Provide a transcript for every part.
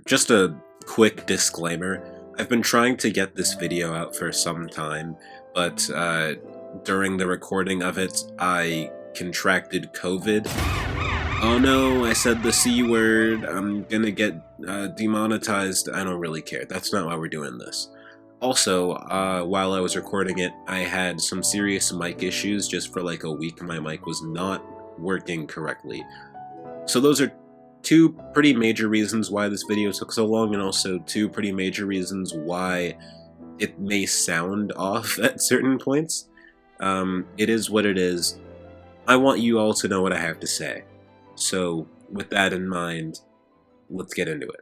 Just a quick disclaimer. I've been trying to get this video out for some time, but during the recording of it, I contracted COVID. Oh no, I said the C word. I'm gonna get demonetized. I don't really care. That's not why we're doing this. Also, while I was recording it, I had some serious mic issues. Just for like a week, my mic was not working correctly. So those are two pretty major reasons why this video took so long, and also two pretty major reasons why it may sound off at certain points. It is what it is. I want you all to know what I have to say. So, with that in mind, let's get into it.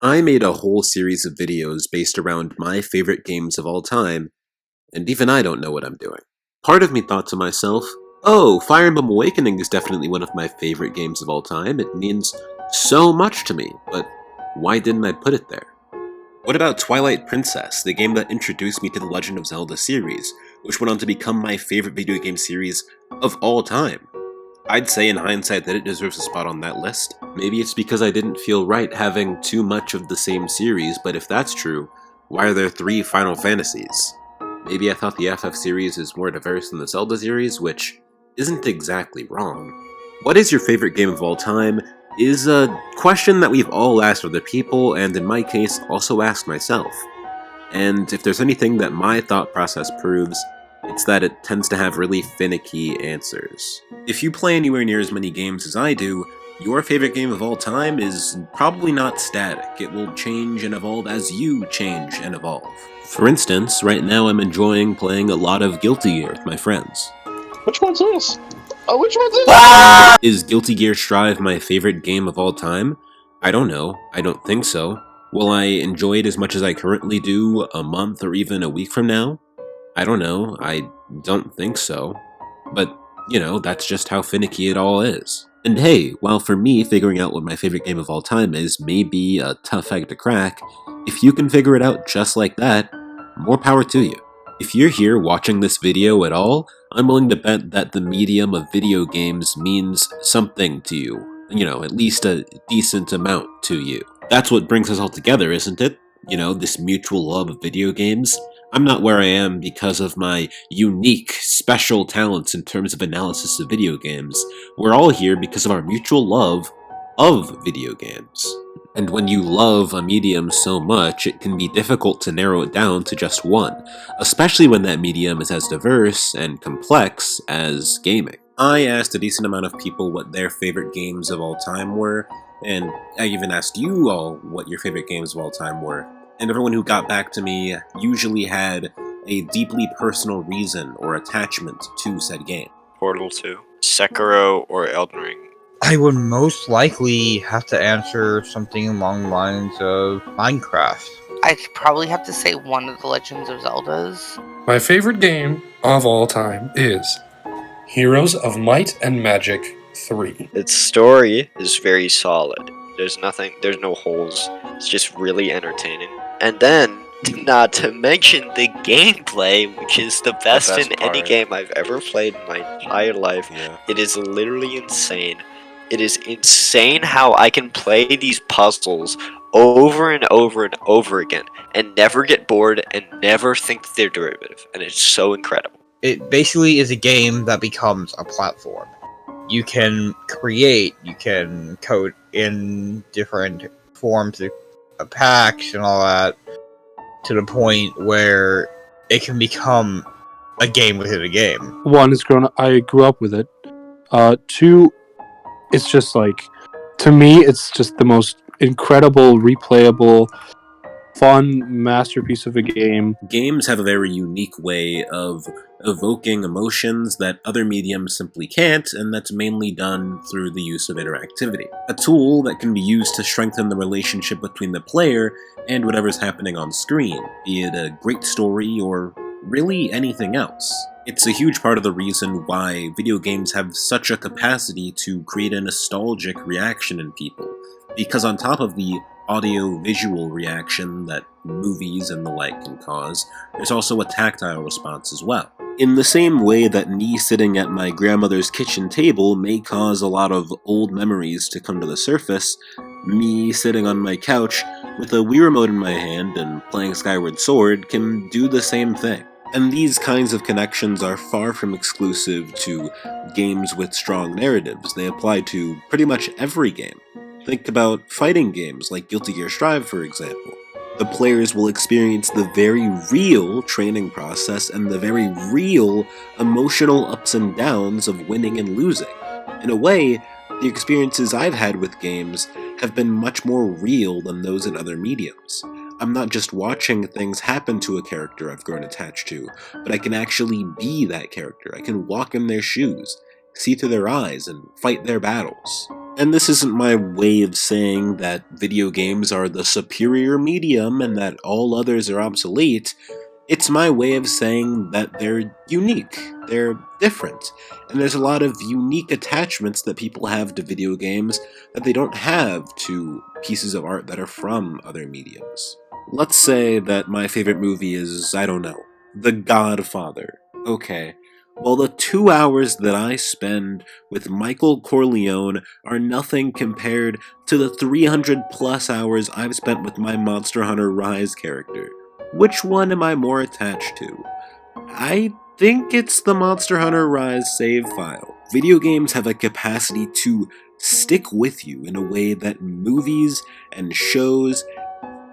I made a whole series of videos based around my favorite games of all time, and even I don't know what I'm doing. Part of me thought to myself, oh, Fire Emblem Awakening is definitely one of my favorite games of all time. It means so much to me, but why didn't I put it there? What about Twilight Princess, the game that introduced me to the Legend of Zelda series, which went on to become my favorite video game series of all time? I'd say in hindsight that it deserves a spot on that list. Maybe it's because I didn't feel right having too much of the same series, but if that's true, why are there 3 Final Fantasies? Maybe I thought the FF series is more diverse than the Zelda series, which isn't exactly wrong. What is your favorite game of all time is a question that we've all asked other people, and in my case, also asked myself. And if there's anything that my thought process proves, it's that it tends to have really finicky answers. If you play anywhere near as many games as I do, your favorite game of all time is probably not static. It will change and evolve as you change and evolve. For instance, right now I'm enjoying playing a lot of Guilty Gear with my friends. Which one's this? Oh, which one's this? Is Guilty Gear Strive my favorite game of all time? I don't know. I don't think so. Will I enjoy it as much as I currently do a month or even a week from now? I don't know. I don't think so. But, you know, that's just how finicky it all is. And hey, while for me figuring out what my favorite game of all time is may be a tough egg to crack, if you can figure it out just like that, more power to you. If you're here watching this video at all, I'm willing to bet that the medium of video games means something to you. You know, at least a decent amount to you. That's what brings us all together, isn't it? You know, this mutual love of video games. I'm not where I am because of my unique, special talents in terms of analysis of video games. We're all here because of our mutual love of video games. And when you love a medium so much, it can be difficult to narrow it down to just one, especially when that medium is as diverse and complex as gaming. I asked a decent amount of people what their favorite games of all time were, and I even asked you all what your favorite games of all time were. And everyone who got back to me usually had a deeply personal reason or attachment to said game. Portal 2, Sekiro, or Elden Ring? I would most likely have to answer something along the lines of Minecraft. I'd probably have to say one of the Legends of Zeldas. My favorite game of all time is Heroes of Might and Magic 3. Its story is very solid. There's no holes. It's just really entertaining. And then, not to mention the gameplay, which is the best in any game I've ever played in my entire life. Yeah. It is literally insane. It is insane how I can play these puzzles over and over and over again and never get bored and never think that they're derivative. And it's so incredible. It basically is a game that becomes a platform. You can create, you can code in different forms of packs and all that, to the point where it can become a game within a game. One is I grew up with it. 2, it's just like, to me, it's just the most incredible, replayable, fun masterpiece of a game. Games have a very unique way of evoking emotions that other mediums simply can't, and that's mainly done through the use of interactivity. A tool that can be used to strengthen the relationship between the player and whatever's happening on screen, be it a great story or really anything else. It's a huge part of the reason why video games have such a capacity to create a nostalgic reaction in people, because on top of the audio-visual reaction that movies and the like can cause, there's also a tactile response as well. In the same way that me sitting at my grandmother's kitchen table may cause a lot of old memories to come to the surface, me sitting on my couch with a Wii Remote in my hand and playing Skyward Sword can do the same thing. And these kinds of connections are far from exclusive to games with strong narratives. They apply to pretty much every game. Think about fighting games like Guilty Gear Strive, for example. The players will experience the very real training process and the very real emotional ups and downs of winning and losing. In a way, the experiences I've had with games have been much more real than those in other mediums. I'm not just watching things happen to a character I've grown attached to, but I can actually be that character. I can walk in their shoes, see through their eyes, and fight their battles. And this isn't my way of saying that video games are the superior medium and that all others are obsolete. It's my way of saying that they're unique, they're different, and there's a lot of unique attachments that people have to video games that they don't have to pieces of art that are from other mediums. Let's say that my favorite movie is, I don't know, The Godfather. Okay. Well, the 2 hours that I spend with Michael Corleone are nothing compared to the 300 plus hours I've spent with my Monster Hunter Rise character. Which one am I more attached to? I think it's the Monster Hunter Rise save file. Video games have a capacity to stick with you in a way that movies and shows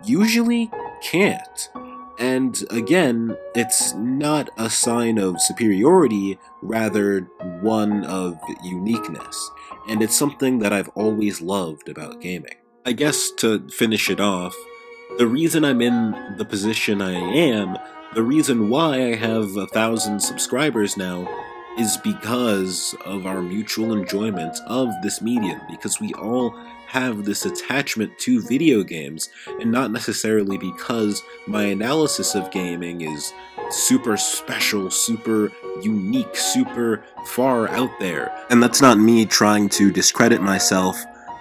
usually can't. And again, it's not a sign of superiority, rather one of uniqueness. And it's something that I've always loved about gaming. I guess to finish it off, the reason I'm in the position I am, the reason why I have 1,000 subscribers now, is because of our mutual enjoyment of this medium, because we all have this attachment to video games, and not necessarily because my analysis of gaming is super special, super unique, super far out there. And that's not me trying to discredit myself,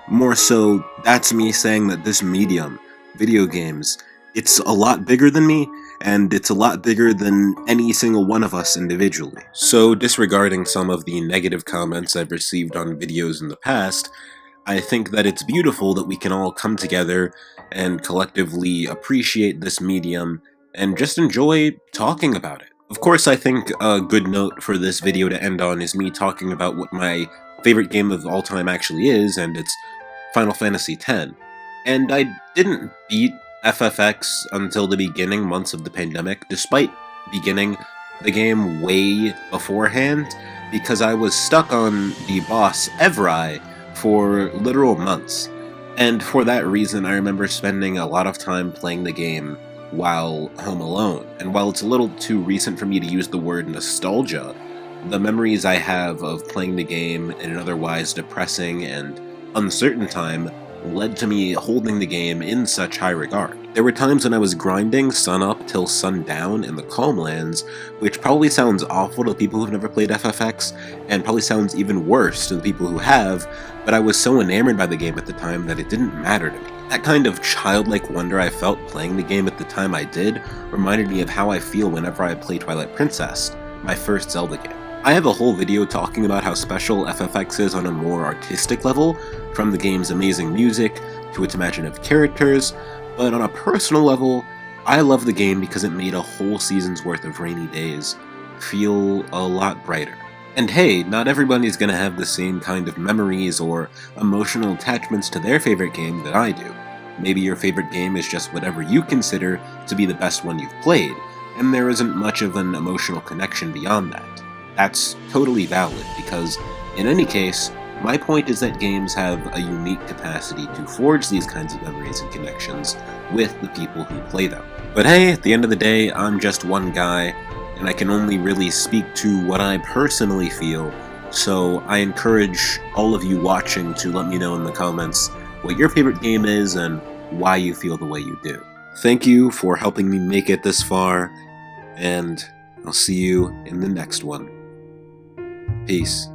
more so that's me saying that this medium, video games, it's a lot bigger than me, and it's a lot bigger than any single one of us individually. So disregarding some of the negative comments I've received on videos in the past, I think that it's beautiful that we can all come together and collectively appreciate this medium and just enjoy talking about it. Of course, I think a good note for this video to end on is me talking about what my favorite game of all time actually is, and it's Final Fantasy X. And I didn't beat FFX until the beginning months of the pandemic, despite beginning the game way beforehand, because I was stuck on the boss Evrai for literal months. And for that reason, I remember spending a lot of time playing the game while home alone. And while it's a little too recent for me to use the word nostalgia, the memories I have of playing the game in an otherwise depressing and uncertain time led to me holding the game in such high regard. There were times when I was grinding sun up till sundown in the Calmlands, which probably sounds awful to people who've never played FFX, and probably sounds even worse to the people who have, but I was so enamored by the game at the time that it didn't matter to me. That kind of childlike wonder I felt playing the game at the time I did reminded me of how I feel whenever I play Twilight Princess, my first Zelda game. I have a whole video talking about how special FFX is on a more artistic level, from the game's amazing music to its imaginative characters, but on a personal level, I love the game because it made a whole season's worth of rainy days feel a lot brighter. And hey, not everybody's gonna have the same kind of memories or emotional attachments to their favorite game that I do. Maybe your favorite game is just whatever you consider to be the best one you've played, and there isn't much of an emotional connection beyond that. That's totally valid, because in any case, my point is that games have a unique capacity to forge these kinds of memories and connections with the people who play them. But hey, at the end of the day, I'm just one guy, and I can only really speak to what I personally feel, so I encourage all of you watching to let me know in the comments what your favorite game is and why you feel the way you do. Thank you for helping me make it this far, and I'll see you in the next one. Peace.